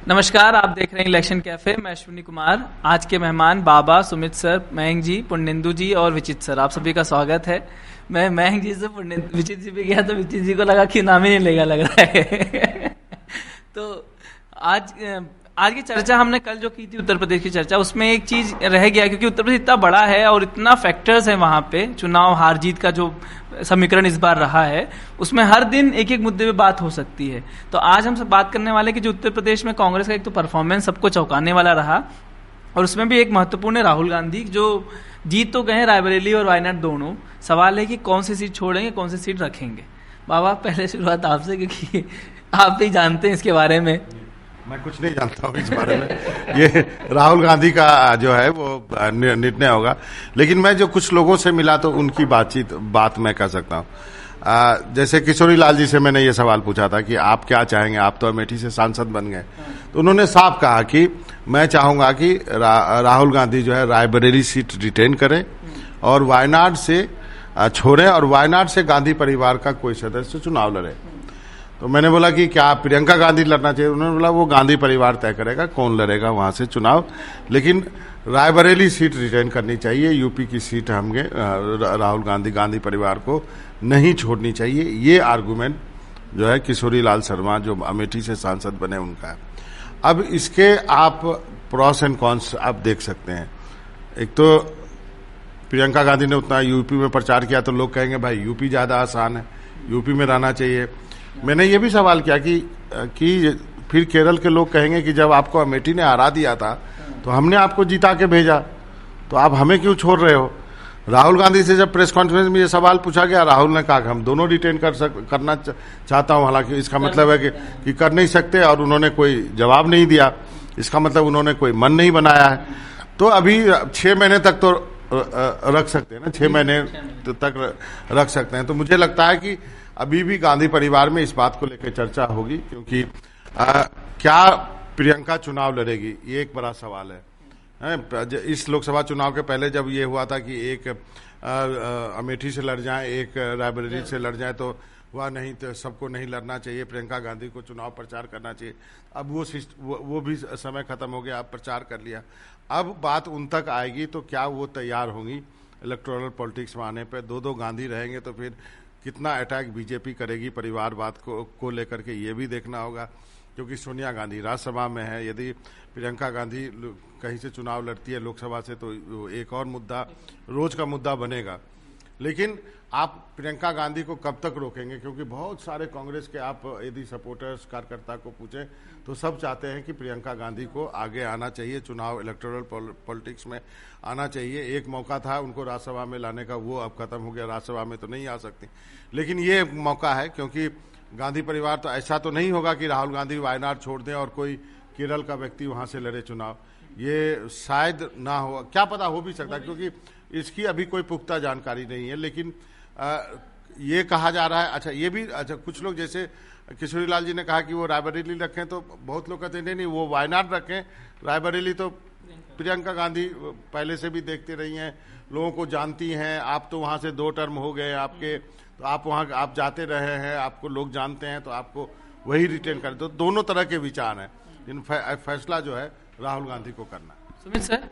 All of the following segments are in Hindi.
नमस्कार, आप देख रहे हैं इलेक्शन कैफे। मैं अश्विनी कुमार। आज के मेहमान बाबा, सुमित सर, मयंक जी, पुण्येंदु जी और विचित सर, आप सभी का स्वागत है। मैं मयंक जी से विचित जी पे गया तो विचित जी को लगा कि नाम ही नहीं लेगा, लग रहा है। तो आज की चर्चा हमने कल जो की थी उत्तर प्रदेश की चर्चा, उसमें एक चीज रह गया, क्योंकि उत्तर प्रदेश इतना बड़ा है और इतना फैक्टर्स है वहां पे, चुनाव हार जीत का जो समीकरण इस बार रहा है, उसमें हर दिन एक एक मुद्दे पे बात हो सकती है। तो आज हम सब बात करने वाले कि जो उत्तर प्रदेश में कांग्रेस का एक तो परफॉर्मेंस सबको चौंकाने वाला रहा, और उसमें भी एक महत्वपूर्ण है राहुल गांधी, जो जीत तो गए रायबरेली और वायनाड दोनों। सवाल है कि कौन सी सीट छोड़ेंगे, कौन सी सीट रखेंगे। बाबा, पहले शुरुआत आपसे, क्योंकि आप भी जानते हैं इसके बारे में। मैं कुछ नहीं जानता हूँ इस बारे में। ये राहुल गांधी का जो है वो निर्णय होगा, लेकिन मैं जो कुछ लोगों से मिला तो उनकी बात मैं कह सकता हूँ। जैसे किशोरी लाल जी से मैंने ये सवाल पूछा था कि आप क्या चाहेंगे, आप तो अमेठी से सांसद बन गए, तो उन्होंने साफ कहा कि मैं चाहूंगा कि राहुल गांधी जो है रायबरेली सीट रिटेन करें और वायनाड से छोड़ें और वायनाड से गांधी परिवार का कोई सदस्य चुनाव लड़े। तो मैंने बोला कि क्या प्रियंका गांधी लड़ना चाहिए? उन्होंने बोला वो गांधी परिवार तय करेगा कौन लड़ेगा वहां से चुनाव, लेकिन रायबरेली सीट रिटेन करनी चाहिए। यूपी की सीट हमें राहुल गांधी परिवार को नहीं छोड़नी चाहिए। ये आर्गुमेंट जो है किशोरी लाल शर्मा जो अमेठी से सांसद बने उनका है। अब इसके आप प्रॉस एंड कॉन्स आप देख सकते हैं। एक तो प्रियंका गांधी ने उतना यूपी में प्रचार किया तो लोग कहेंगे भाई यूपी ज्यादा आसान है, यूपी में रहना चाहिए। मैंने ये भी सवाल किया कि फिर केरल के लोग कहेंगे कि जब आपको अमेठी ने हरा दिया था तो हमने आपको जिता के भेजा, तो आप हमें क्यों छोड़ रहे हो? राहुल गांधी से जब प्रेस कॉन्फ्रेंस में ये सवाल पूछा गया, राहुल ने कहा कि हम दोनों रिटेन करना चाहता हूं। हालांकि इसका मतलब है कि कर नहीं सकते, और उन्होंने कोई जवाब नहीं दिया। इसका मतलब उन्होंने कोई मन नहीं बनाया है। तो अभी 6 महीने तक तो रख सकते हैं ना, 6 महीने तक रख सकते हैं। तो मुझे लगता है कि अभी भी गांधी परिवार में इस बात को लेकर चर्चा होगी, क्योंकि क्या प्रियंका चुनाव लड़ेगी, ये एक बड़ा सवाल है। इस लोकसभा चुनाव के पहले जब ये हुआ था कि एक अमेठी से लड़ जाए, एक रायबरेली से लड़ जाए, तो वह नहीं, तो सबको नहीं लड़ना चाहिए, प्रियंका गांधी को चुनाव प्रचार करना चाहिए। अब वो भी समय खत्म हो गया, अब प्रचार कर लिया। अब बात उन तक आएगी तो क्या वो तैयार होंगी इलेक्टोरल पॉलिटिक्स में आने पर? दो गांधी रहेंगे तो फिर कितना अटैक बीजेपी करेगी परिवारवाद को लेकर के, ये भी देखना होगा, क्योंकि सोनिया गांधी राज्यसभा में है। यदि प्रियंका गांधी कहीं से चुनाव लड़ती है लोकसभा से तो एक और मुद्दा, रोज का मुद्दा बनेगा। लेकिन आप प्रियंका गांधी को कब तक रोकेंगे? क्योंकि बहुत सारे कांग्रेस के आप यदि सपोर्टर्स कार्यकर्ता को पूछें तो सब चाहते हैं कि प्रियंका गांधी को आगे आना चाहिए, चुनाव इलेक्टोरल पॉलिटिक्स में आना चाहिए। एक मौका था उनको राज्यसभा में लाने का, वो अब खत्म हो गया, राज्यसभा में तो नहीं आ सकती। लेकिन ये मौका है, क्योंकि गांधी परिवार तो ऐसा तो नहीं होगा कि राहुल गांधी वायनाड छोड़ दें और कोई केरल का व्यक्ति वहां से लड़े चुनाव। ये शायद ना हो, क्या पता हो भी सकता है, क्योंकि इसकी अभी कोई पुख्ता जानकारी नहीं है। लेकिन ये कहा जा रहा है, अच्छा ये भी, अच्छा कुछ लोग जैसे किशोरी लाल जी ने कहा कि वो रायबरेली रखें, तो बहुत लोग कहते हैं नहीं वो वायनाड रखें, रायबरेली तो प्रियंका गांधी पहले से भी देखते रही हैं, लोगों को जानती हैं, आप तो वहां से 2 टर्म हो गए आपके, तो आप वहां आप जाते रहे हैं, आपको लोग जानते हैं, तो आपको वही रिटेन कर। तो दोनों तरह के विचार हैं, इन फैसला जो है राहुल गांधी को करना। सुमित सर,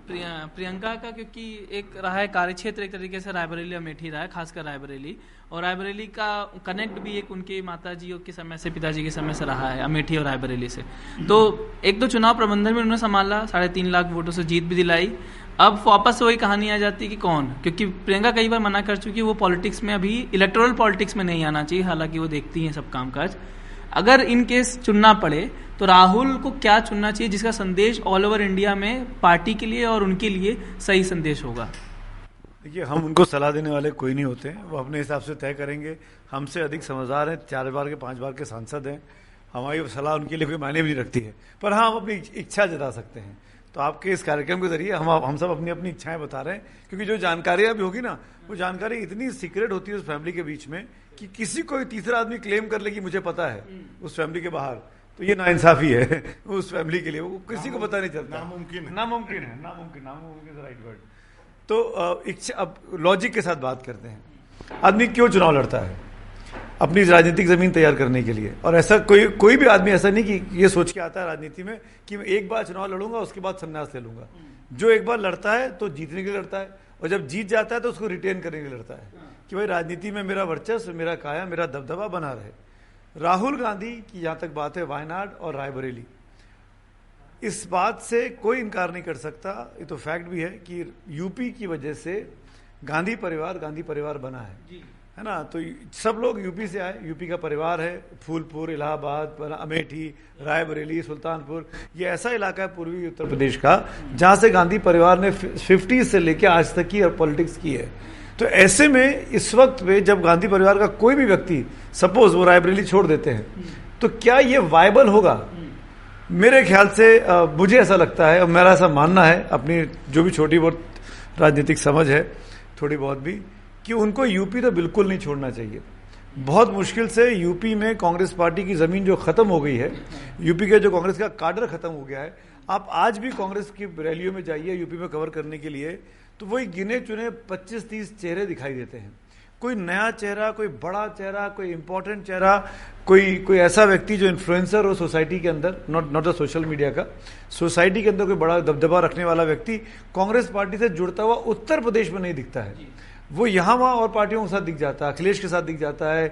प्रियंका का क्योंकि एक रहा है कार्यक्षेत्र, एक तरीके से रायबरेली अमेठी रहा है, खासकर रायबरेली, और रायबरेली का कनेक्ट भी एक उनके माताजी के समय से, पिताजी के समय से रहा है अमेठी और रायबरेली से। तो एक दो चुनाव प्रबंधन में उन्होंने संभाला, 3.5 लाख वोटों से जीत भी दिलाई। अब वापस से वही कहानी आ जाती है कि कौन, क्योंकि प्रियंका कई बार मना कर चुकी है, वो पॉलिटिक्स में अभी इलेक्टोरल पॉलिटिक्स में नहीं आना चाहिए, हालांकि वो देखती हैं सब कामकाज। अगर इन केस चुनना पड़े तो राहुल को क्या चुनना चाहिए जिसका संदेश ऑल ओवर इंडिया में पार्टी के लिए और उनके लिए सही संदेश होगा? देखिए, हम उनको सलाह देने वाले कोई नहीं होते, वो अपने हिसाब से तय करेंगे। हमसे अधिक समझदार हैं, 4 बार के 5 बार के सांसद हैं, हमारी सलाह उनके लिए कोई मायने भी नहीं रखती है। पर हाँ, हम अपनी इच्छा जता सकते हैं। तो आपके इस कार्यक्रम के जरिए हम सब अपनी अपनी इच्छाएं बता रहे हैं, क्योंकि जो जानकारी अभी होगी ना, वो जानकारी इतनी सीक्रेट होती है उस फैमिली के बीच में कि किसी कोई तीसरा आदमी क्लेम कर ले कि मुझे पता है उस फैमिली के बाहर, तो ये नाइंसाफी है उस फैमिली के लिए। वो किसी को पता नहीं चलता, नामुमकिन है राइट वर्ड। तो इच्छा, अब लॉजिक के साथ बात करते हैं, आदमी क्यों चुनाव लड़ता है? अपनी राजनीतिक जमीन तैयार करने के लिए। और ऐसा कोई भी आदमी ऐसा नहीं कि ये सोच के आता है राजनीति में कि मैं एक बार चुनाव लड़ूंगा उसके बाद संन्यास ले लूंगा। जो एक बार लड़ता है तो जीतने के लिए लड़ता है, और जब जीत जाता है तो उसको रिटेन करने के लिए लड़ता है कि भाई राजनीति में मेरा वर्चस्व, मेरा काया, मेरा दबदबा बना रहे। राहुल गांधी की जहां तक बात है, वायनाड और रायबरेली, इस बात से कोई इनकार नहीं कर सकता, ये तो फैक्ट भी है कि यूपी की वजह से गांधी परिवार बना है ना। तो सब लोग यूपी से आए, यूपी का परिवार है। फूलपुर, इलाहाबाद, अमेठी, रायबरेली, सुल्तानपुर, ये ऐसा इलाका है पूर्वी उत्तर प्रदेश का जहां से गांधी परिवार ने 50 से लेकर आज तक की और पॉलिटिक्स की है। तो ऐसे में इस वक्त में जब गांधी परिवार का कोई भी व्यक्ति सपोज वो रायबरेली छोड़ देते हैं, तो क्या ये वायबल होगा? मेरे ख्याल से मुझे ऐसा लगता है और मेरा ऐसा मानना है, अपनी जो भी छोटी बहुत राजनीतिक समझ है थोड़ी बहुत भी, कि उनको यूपी तो बिल्कुल नहीं छोड़ना चाहिए। बहुत मुश्किल से यूपी में कांग्रेस पार्टी की जमीन जो खत्म हो गई है, यूपी के जो कांग्रेस का काडर खत्म हो गया है। आप आज भी कांग्रेस की रैलियों में जाइए यूपी में कवर करने के लिए, तो वही गिने चुने 25-30 चेहरे दिखाई देते हैं। कोई नया चेहरा, कोई बड़ा चेहरा, कोई इंपॉर्टेंट चेहरा, कोई ऐसा व्यक्ति जो इन्फ्लुएंसर हो सोसाइटी के अंदर, नॉट द सोशल मीडिया का, सोसाइटी के अंदर कोई बड़ा दबदबा रखने वाला व्यक्ति कांग्रेस पार्टी से जुड़ता हुआ उत्तर प्रदेश में नहीं दिखता है। वो यहाँ वहाँ और पार्टियों के साथ दिख जाता है, अखिलेश के साथ दिख जाता है,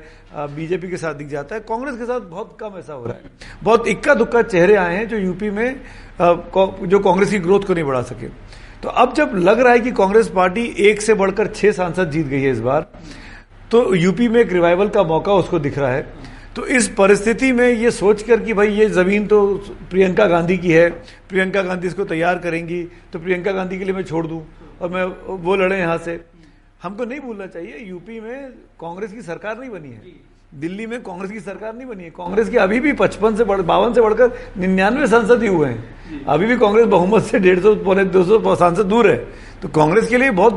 बीजेपी के साथ दिख जाता है। कांग्रेस के साथ बहुत कम ऐसा हो रहा है। बहुत इक्का दुक्का चेहरे आए हैं जो यूपी में जो कांग्रेस की ग्रोथ को नहीं बढ़ा सके। तो अब जब लग रहा है कि कांग्रेस पार्टी 1 से बढ़कर 6 सांसद जीत गई है इस बार, तो यूपी में एक रिवाइवल का मौका उसको दिख रहा है। तो इस परिस्थिति में ये सोचकर कि भाई ये जमीन तो प्रियंका गांधी की है, प्रियंका गांधी इसको तैयार करेंगी, तो प्रियंका गांधी के लिए मैं छोड़ दूं और मैं वो लड़े यहाँ से, हमको नहीं भूलना चाहिए यूपी में कांग्रेस की सरकार नहीं बनी है, दिल्ली में कांग्रेस की सरकार नहीं बनी है। कांग्रेस की अभी भी 52 से बढ़कर 99 सांसद ही हुए हैं। अभी भी कांग्रेस बहुमत से 150 पौने 200 सांसद दूर है। तो कांग्रेस के लिए बहुत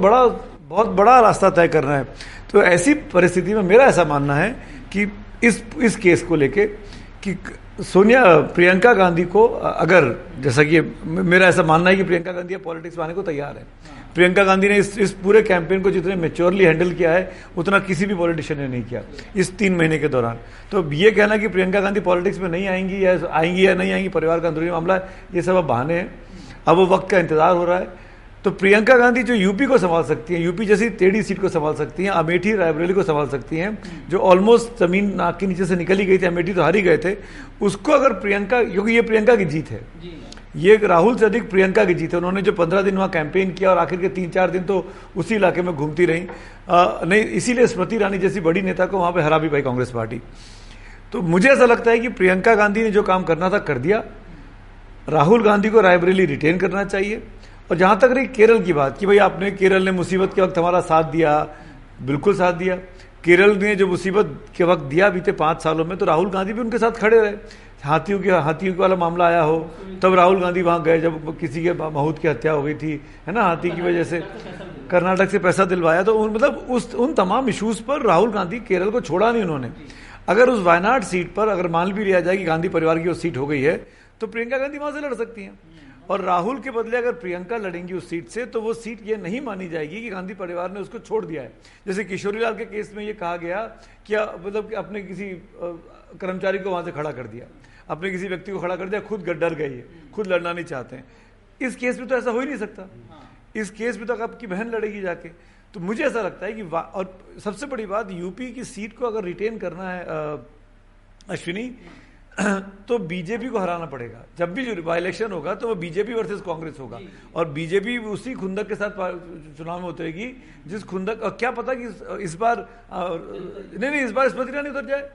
बड़ा रास्ता तय करना है। तो ऐसी परिस्थिति में मेरा ऐसा मानना है कि इस केस को लेके कि प्रियंका गांधी को, अगर जैसा कि मेरा ऐसा मानना है कि प्रियंका गांधी पॉलिटिक्स में आने को तैयार है। प्रियंका गांधी ने इस पूरे कैंपेन को जितने मैच्योरली हैंडल किया है उतना किसी भी पॉलिटिशियन ने नहीं किया इस 3 महीने के दौरान। तो ये कहना कि प्रियंका गांधी पॉलिटिक्स में नहीं आएंगी या नहीं आएंगी, परिवार का अंदरूनी मामला है, ये सब अब बहाने हैं। अब वो वक्त का इंतजार हो रहा है। तो प्रियंका गांधी जो यूपी को संभाल सकती हैं, यूपी जैसी टेढ़ी सीट को संभाल सकती हैं, अमेठी रायबरेली को संभाल सकती हैं, जो ऑलमोस्ट जमीन नाक के नीचे से निकल ही गई थी, अमेठी तो हार ही गए थे, उसको अगर प्रियंका, क्योंकि ये प्रियंका की जीत है, ये राहुल से अधिक प्रियंका की जीत है। उन्होंने जो 15 दिन वहाँ कैंपेन किया और आखिर के 3-4 दिन तो उसी इलाके में घूमती रही, नहीं इसीलिए स्मृति ईरानी जैसी बड़ी नेता को वहाँ पे हरा भी पाई कांग्रेस पार्टी। तो मुझे ऐसा लगता है कि प्रियंका गांधी ने जो काम करना था कर दिया। राहुल गांधी को रायबरेली रिटेन करना चाहिए। और जहां तक रही केरल की बात कि भाई आपने केरल ने मुसीबत के वक्त हमारा साथ दिया, बिल्कुल साथ दिया। केरल ने जो मुसीबत के वक्त दिया बीते 5 सालों में, तो राहुल गांधी भी उनके साथ खड़े रहे। हाथियों वाला मामला आया हो तब राहुल गांधी वहां गए, जब किसी के महूद की हत्या हो गई थी, है ना, हाथी की वजह से कर्नाटक से पैसा दिलवाया। तो मतलब उन तमाम इश्यूज पर राहुल गांधी केरल को छोड़ा नहीं उन्होंने। अगर उस वायनाड सीट पर अगर मान भी लिया जाए कि गांधी परिवार की वो सीट हो गई है, तो प्रियंका गांधी वहां से लड़ सकती हैं। और राहुल के बदले अगर प्रियंका लड़ेंगी उस सीट से, तो वो सीट ये नहीं मानी जाएगी कि गांधी परिवार ने उसको छोड़ दिया है। जैसे किशोरीलाल के केस में ये कहा गया कि मतलब कि अपने किसी कर्मचारी को वहां से खड़ा कर दिया, अपने किसी व्यक्ति को खड़ा कर दिया, खुद डर गई है, खुद लड़ना नहीं चाहते हैं। इस केस में तो ऐसा हो ही नहीं सकता। इस केस में तो आपकी बहन लड़ेगी जाके। तो मुझे ऐसा लगता है कि और सबसे बड़ी बात, यूपी की सीट को अगर रिटेन करना है अश्विनी, तो बीजेपी को हराना पड़ेगा। जब भी जो बाई इलेक्शन होगा तो वो बीजेपी वर्सेस कांग्रेस होगा, और बीजेपी उसी खुंदक के साथ चुनाव में उतरेगी जिस खुंदक, और क्या पता कि इस बार नहीं इस बार स्मृति ईरानी उतर जाए।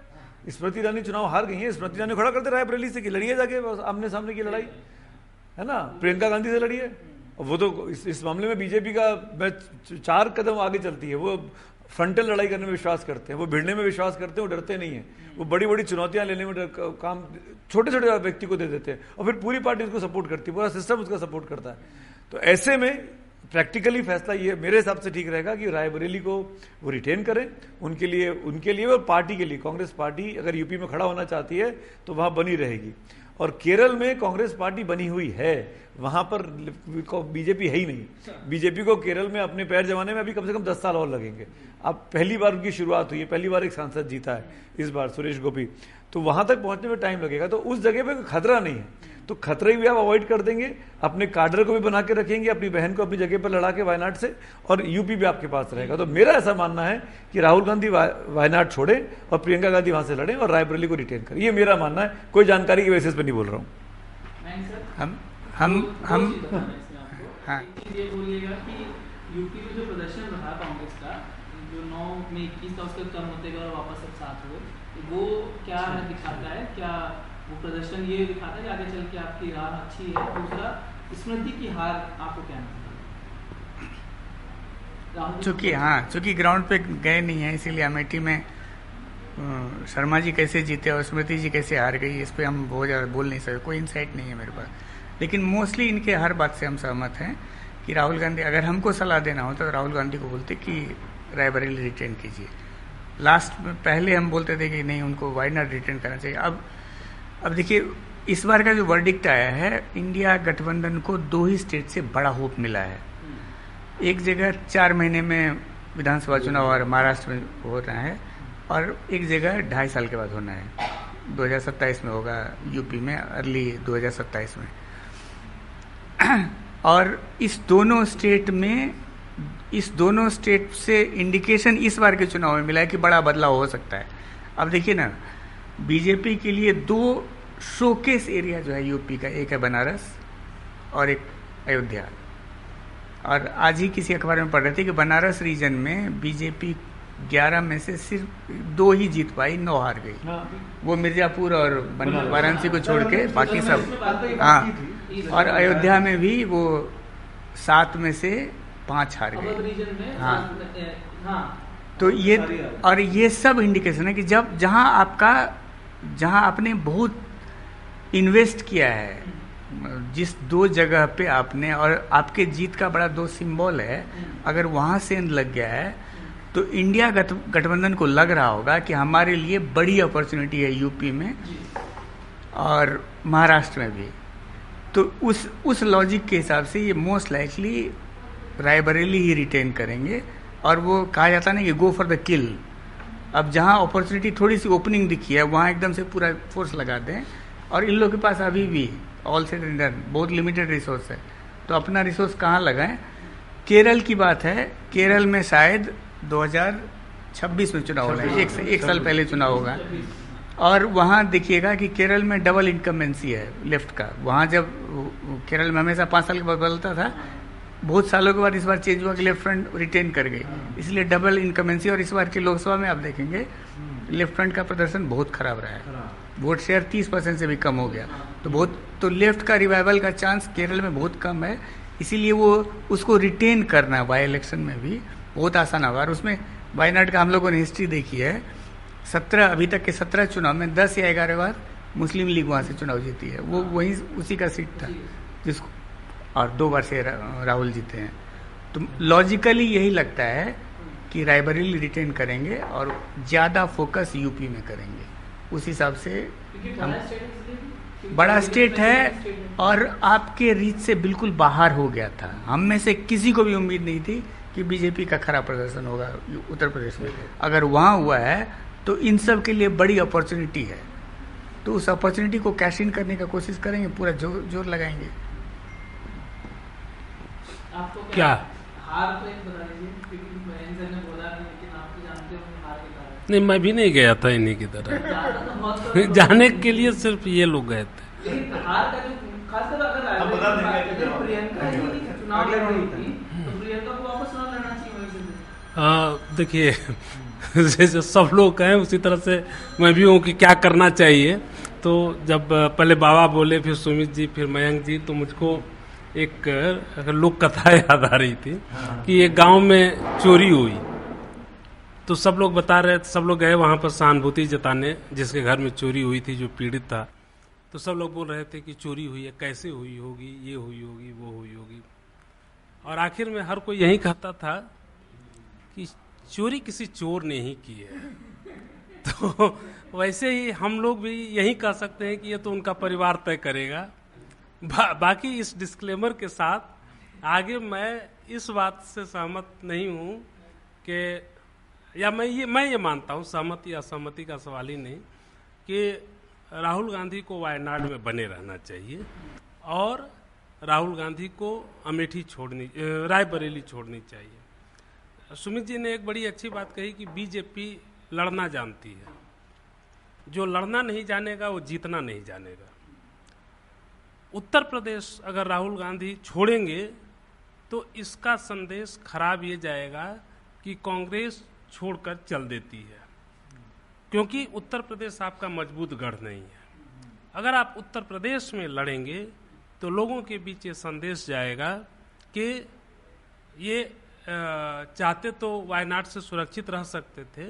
स्मृति ईरानी चुनाव हार गई है, स्मृति ईरानी खड़ा करते रायबरेली से कि लड़िए जाके आमने सामने की लड़ाई, है ना, प्रियंका गांधी से लड़िए। वो तो इस मामले में बीजेपी का 4 कदम आगे चलती है। वो फ्रंटल लड़ाई करने में विश्वास करते हैं, वो भिड़ने में विश्वास करते हैं, वो डरते नहीं है। वो बड़ी बड़ी चुनौतियां लेने में काम छोटे छोटे व्यक्ति को दे देते हैं, और फिर पूरी पार्टी उसको सपोर्ट करती है, पूरा सिस्टम उसका सपोर्ट करता है। तो ऐसे में प्रैक्टिकली फैसला ये मेरे हिसाब से ठीक रहेगा कि रायबरेली को वो रिटेन करें। उनके लिए और पार्टी के लिए, कांग्रेस पार्टी अगर यूपी में खड़ा होना चाहती है तो वहां बनी रहेगी। और केरल में कांग्रेस पार्टी बनी हुई है, वहां पर बीजेपी है ही नहीं। बीजेपी को केरल में अपने पैर जमाने में अभी कम से कम 10 साल और लगेंगे। अब पहली बार उनकी शुरुआत हुई है, पहली बार एक सांसद जीता है इस बार, सुरेश गोपी, तो वहां तक पहुंचने में टाइम लगेगा। तो उस जगह पे खतरा नहीं है, तो खतरे भी आप अवॉइड कर देंगे, अपने काडर को भी बना के रखेंगे, अपनी बहन को अपनी जगह पर लड़ा के वायनाड से, और यूपी भी आपके पास रहेगा। तो मेरा ऐसा मानना है कि राहुल गांधी वायनाड छोड़े और प्रियंका गांधी वहां से लड़े और रायबरेली को रिटेन करें, ये मेरा मानना है, कोई जानकारी के बेसिस पे नहीं बोल रहा हूँ। हम हाँ, ये बोलिएगा कि यूपी में जो प्रदर्शन रहा कांग्रेस का, जो 9 में 21 था, उसका कम होते गए और वापस अब 7 हुए, वो क्या दिखाता है? क्या वो प्रदर्शन ये दिखाता है कि आगे चल के आपकी राह अच्छी है? दूसरा, स्मृति की हार आपको क्या लगता है? चूंकि ग्राउंड पे गए नहीं है, इसीलिए अमेठी में शर्मा जी कैसे जीते और स्मृति जी कैसे हार गई, इस पे हम बहुत ज़्यादा बोल नहीं सकते, कोई इंसाइट नहीं है मेरे पास। लेकिन मोस्टली इनके हर बात से हम सहमत हैं कि राहुल गांधी, अगर हमको सलाह देना होता तो राहुल गांधी को बोलते कि रायबरेली रिटेन कीजिए। लास्ट में पहले हम बोलते थे कि नहीं, उनको वायनाड रिटेन करना चाहिए। अब देखिए, इस बार का जो वर्डिक्ट आया है, इंडिया गठबंधन को 2 ही स्टेट से बड़ा होप मिला है। एक जगह 4 महीने में विधानसभा चुनाव और महाराष्ट्र में हो रहा है, और एक जगह 2.5 साल के बाद होना है, 2027 में होगा यूपी में, अर्ली 2027 में। और इस दोनों स्टेट से इंडिकेशन इस बार के चुनाव में मिला है कि बड़ा बदलाव हो सकता है। अब देखिए ना, बीजेपी के लिए 2 शोकेस एरिया जो है यूपी का, एक है बनारस और एक अयोध्या। और आज ही किसी अखबार में पढ़ रहे थे कि बनारस रीजन में बीजेपी 11 में से सिर्फ 2 ही जीत पाई, 9 हार गई। वो मिर्जापुर और वाराणसी को छोड़ के बाकी सब। हाँ, और अयोध्या में भी वो 7 में से 5 हार गए। हाँ, तो ये सब इंडिकेशन है कि जहां आपने बहुत इन्वेस्ट किया है, जिस 2 जगह पे आपने, और आपके जीत का बड़ा 2 सिंबल है, अगर वहां से लग गया है तो इंडिया गठबंधन को लग रहा होगा कि हमारे लिए बड़ी अपॉर्चुनिटी है यूपी में और महाराष्ट्र में भी। तो उस लॉजिक के हिसाब से ये मोस्ट लाइकली रायबरेली ही रिटेन करेंगे। और वो कहा जाता ना कि गो फॉर द किल। अब जहाँ अपॉर्चुनिटी थोड़ी सी ओपनिंग दिखी है, वहाँ एकदम से पूरा फोर्स लगा दें। और इन लोगों के पास अभी भी ऑल सेड एंड डन बहुत लिमिटेड रिसोर्स है, तो अपना रिसोर्स कहाँ लगाएं। केरल की बात है, केरल में शायद 2026 में चुनाव होना है, एक साल पहले चुनाव होगा। और वहाँ देखिएगा कि केरल में डबल इनकम्बेंसी है लेफ्ट का। वहाँ जब केरल में हमेशा 5 साल के बाद बदलता था, बहुत सालों के बाद इस बार चेंज हुआ कि लेफ्ट फ्रंट रिटेन कर गई, इसलिए डबल इनकम्बेंसी। और इस बार की लोकसभा में आप देखेंगे लेफ्ट फ्रंट का प्रदर्शन बहुत खराब रहा है, वोट शेयर 30% से भी कम हो गया। तो लेफ्ट का रिवाइवल का चांस केरल में बहुत कम है, इसीलिए वो उसको रिटेन करना बाई इलेक्शन में भी बहुत आसान होगा। और उसमें वायनाड का हम लोगों ने हिस्ट्री देखी है, 17 अभी तक के 17 चुनाव में 10 या 11 बार मुस्लिम लीग वहाँ से चुनाव जीती है। वो वही उसी का सीट था जिसको, और 2 बार से राहुल जीते हैं। तो लॉजिकली यही लगता है कि रायबरेली रिटेन करेंगे और ज़्यादा फोकस यूपी में करेंगे। उस हिसाब से हम, बड़ा स्टेट है और आपके रीच से बिल्कुल बाहर हो गया था। हम में से किसी को भी उम्मीद नहीं थी कि बीजेपी का खराब प्रदर्शन होगा उत्तर प्रदेश में। अगर वहाँ हुआ है तो इन सब के लिए बड़ी अपॉर्चुनिटी है, तो उस अपॉर्चुनिटी को कैश इन करने का कोशिश करेंगे, पूरा जोर लगाएंगे। आपको क्या हार तो एक बता दीजिए, क्योंकि महेंद्र सर ने बोला नहीं, लेकिन आप तो जानते हो हार के कारण। नहीं, मैं भी नहीं गया था इन्हीं की तरह जाने के लिए सिर्फ ये लोग गए थे। लेकिन हार का जो खासकर अगर प्रियंका जी चुनाव लड़ रही थी तो प्रियंका को वापस चुनाव लड़ना चाहिए। देखिए जैसे सब लोग कहें उसी तरह से मैं भी हूँ कि क्या करना चाहिए। तो जब पहले बाबा बोले, फिर सुमित जी, फिर मयंक जी, तो मुझको एक लोक कथा याद आ रही थी कि एक गांव में चोरी हुई। तो सब लोग बता रहे थे, सब लोग गए वहां पर सहानुभूति जताने, जिसके घर में चोरी हुई थी, जो पीड़ित था। तो सब लोग बोल रहे थे कि चोरी हुई है, कैसे हुई होगी, ये हुई होगी, वो हुई होगी। और आखिर में हर कोई यही कहता था कि चोरी किसी चोर ने ही की है। वैसे ही हम लोग भी यही कह सकते हैं कि ये तो उनका परिवार तय करेगा। बाकी इस डिस्क्लेमर के साथ आगे मैं इस बात से सहमत नहीं हूं कि, या मैं ये मानता हूं, सहमति असहमति का सवाल ही नहीं, कि राहुल गांधी को वायनाड में बने रहना चाहिए और राहुल गांधी को अमेठी छोड़नी, रायबरेली छोड़नी चाहिए। सुमित जी ने एक बड़ी अच्छी बात कही कि बीजेपी लड़ना जानती है, जो लड़ना नहीं जानेगा वो जीतना नहीं जानेगा। उत्तर प्रदेश अगर राहुल गांधी छोड़ेंगे तो इसका संदेश खराब ये जाएगा कि कांग्रेस छोड़कर चल देती है, क्योंकि उत्तर प्रदेश आपका मजबूत गढ़ नहीं है। अगर आप उत्तर प्रदेश में लड़ेंगे तो लोगों के बीच ये संदेश जाएगा कि ये चाहते तो वायनाड से सुरक्षित रह सकते थे,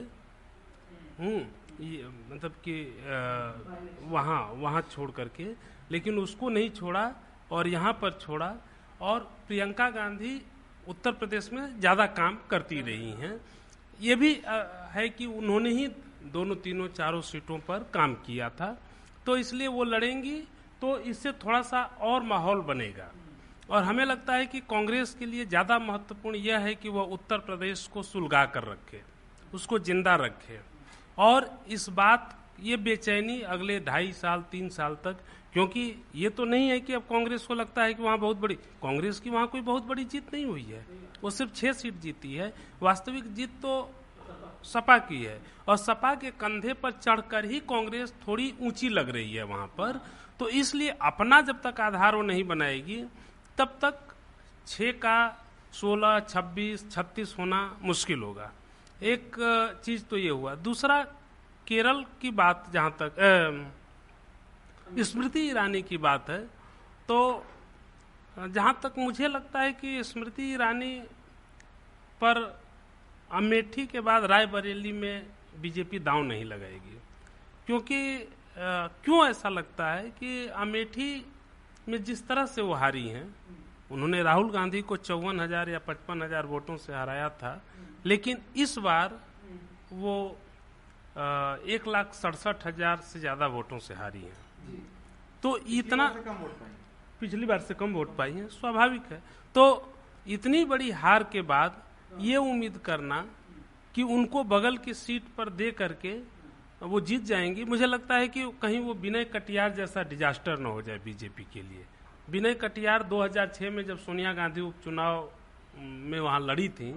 ये मतलब कि वहाँ छोड़ करके, लेकिन उसको नहीं छोड़ा और यहाँ पर छोड़ा। और प्रियंका गांधी उत्तर प्रदेश में ज़्यादा काम करती रही हैं। ये भी है कि उन्होंने ही दोनों तीनों चारों सीटों पर काम किया था, तो इसलिए वो लड़ेंगी तो इससे थोड़ा सा और माहौल बनेगा। और हमें लगता है कि कांग्रेस के लिए ज़्यादा महत्वपूर्ण यह है कि वह उत्तर प्रदेश को सुलगा कर रखे, उसको जिंदा रखे। और इस बात ये बेचैनी अगले 2.5 साल 3 साल तक, क्योंकि ये तो नहीं है कि अब कांग्रेस को लगता है कि वहाँ बहुत बड़ी, कांग्रेस की वहाँ कोई बहुत बड़ी जीत नहीं हुई है, वो सिर्फ 6 सीट जीती है। वास्तविक जीत तो सपा की है और सपा के कंधे पर चढ़कर ही कांग्रेस थोड़ी ऊंची लग रही है वहाँ पर। तो इसलिए अपना जब तक आधार वो नहीं बनाएगी तब तक 6 का 16, 26, 36 होना मुश्किल होगा। एक चीज तो ये हुआ। दूसरा, केरल की बात जहाँ तक स्मृति ईरानी की बात है, तो जहाँ तक मुझे लगता है कि स्मृति ईरानी पर अमेठी के बाद रायबरेली में बीजेपी दांव नहीं लगाएगी, क्योंकि क्यों ऐसा लगता है कि अमेठी में जिस तरह से वो हारी हैं, उन्होंने राहुल गांधी को 54,000 या 55,000 वोटों से हराया था, लेकिन इस बार वो 1,67,000 से ज्यादा वोटों से हारी हैं। तो इतना पिछली बार से कम वोट पाई है, स्वाभाविक है। तो इतनी बड़ी हार के बाद ये उम्मीद करना कि उनको बगल की सीट पर दे करके वो जीत जाएंगी, मुझे लगता है कि कहीं वो विनय कटियार जैसा डिजास्टर न हो जाए बीजेपी के लिए। विनय कटियार 2006 में जब सोनिया गांधी उपचुनाव में वहां लड़ी थी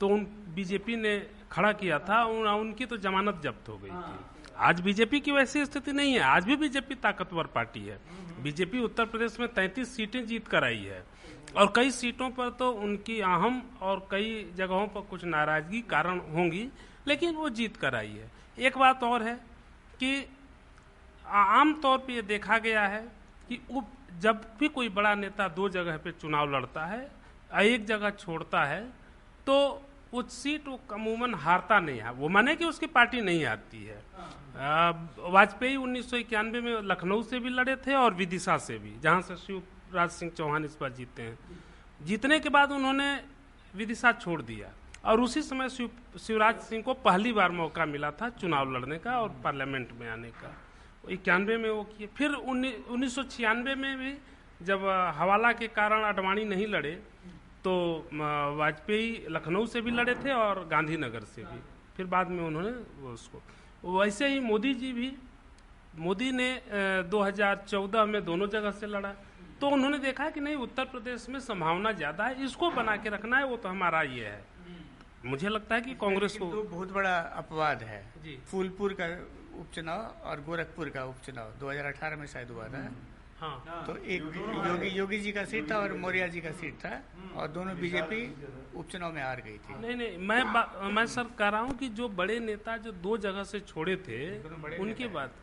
तो बीजेपी ने खड़ा किया था, उनकी तो जमानत जब्त हो गई थी। आज बीजेपी की वैसी स्थिति नहीं है, आज भी बीजेपी ताकतवर पार्टी है। बीजेपी उत्तर प्रदेश में 33 सीटें जीत कर आई है और कई सीटों पर तो उनकी अहम और कई जगहों पर कुछ नाराजगी कारण होंगी, लेकिन वो जीत कर आई है। एक बात और है कि आम तौर पे ये देखा गया है कि जब भी कोई बड़ा नेता 2 जगह पे चुनाव लड़ता है, एक जगह छोड़ता है, तो उस सीट वो अमूमन हारता नहीं है, वो माने कि उसकी पार्टी नहीं हारती है। वाजपेयी 1991 में लखनऊ से भी लड़े थे और विदिशा से भी, जहां से शिवराज सिंह चौहान इस बार जीते हैं। जीतने के बाद उन्होंने विदिशा छोड़ दिया और उसी समय शिवराज सिंह को पहली बार मौका मिला था चुनाव लड़ने का और पार्लियामेंट में आने का। 91 में वो किए। फिर 1996 में भी जब हवाला के कारण आडवाणी नहीं लड़े तो वाजपेयी लखनऊ से भी लड़े थे और गांधीनगर से भी, फिर बाद में उन्होंने उसको। वैसे ही मोदी ने 2014 में दोनों जगह से लड़ा, तो उन्होंने देखा कि नहीं, उत्तर प्रदेश में संभावना ज्यादा है, इसको बना के रखना है, वो तो हमारा ये है। मुझे लगता है कि कांग्रेस को तो बहुत बड़ा अपवाद है जी। फूलपुर का उपचुनाव और गोरखपुर का उपचुनाव 2018 में शायद हुआ था। हाँ, तो एक योगी जी का सीट था और मौर्य जी का सीट था और दोनों बीजेपी उपचुनाव में हार गई थी। नहीं, मैं सर कह रहा हूँ कि जो बड़े नेता जो 2 जगह से छोड़े थे उनकी बात,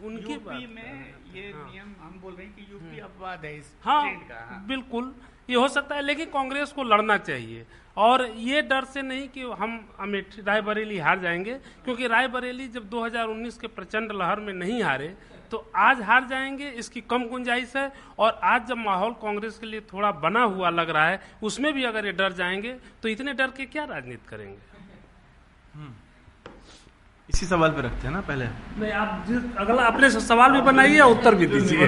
उनकी बात में ये नियम हम बोल रहे हैं कि यूपी अपवाद है इस हाँ, ट्रेंड का। बिल्कुल ये हो सकता है, लेकिन कांग्रेस को लड़ना चाहिए और ये डर से नहीं कि हम अमेठी रायबरेली हार जाएंगे, क्योंकि रायबरेली जब 2019 के प्रचंड लहर में नहीं हारे तो आज हार जाएंगे, इसकी कम गुंजाइश है। और आज जब माहौल कांग्रेस के लिए थोड़ा बना हुआ लग रहा है, उसमें भी अगर ये डर जाएंगे तो इतने डर के क्या राजनीति करेंगे। इसी सवाल पे रखते हैं ना पहले। नहीं, आप अगला अपने से सवाल भी बनाइए और उत्तर भी दीजिए।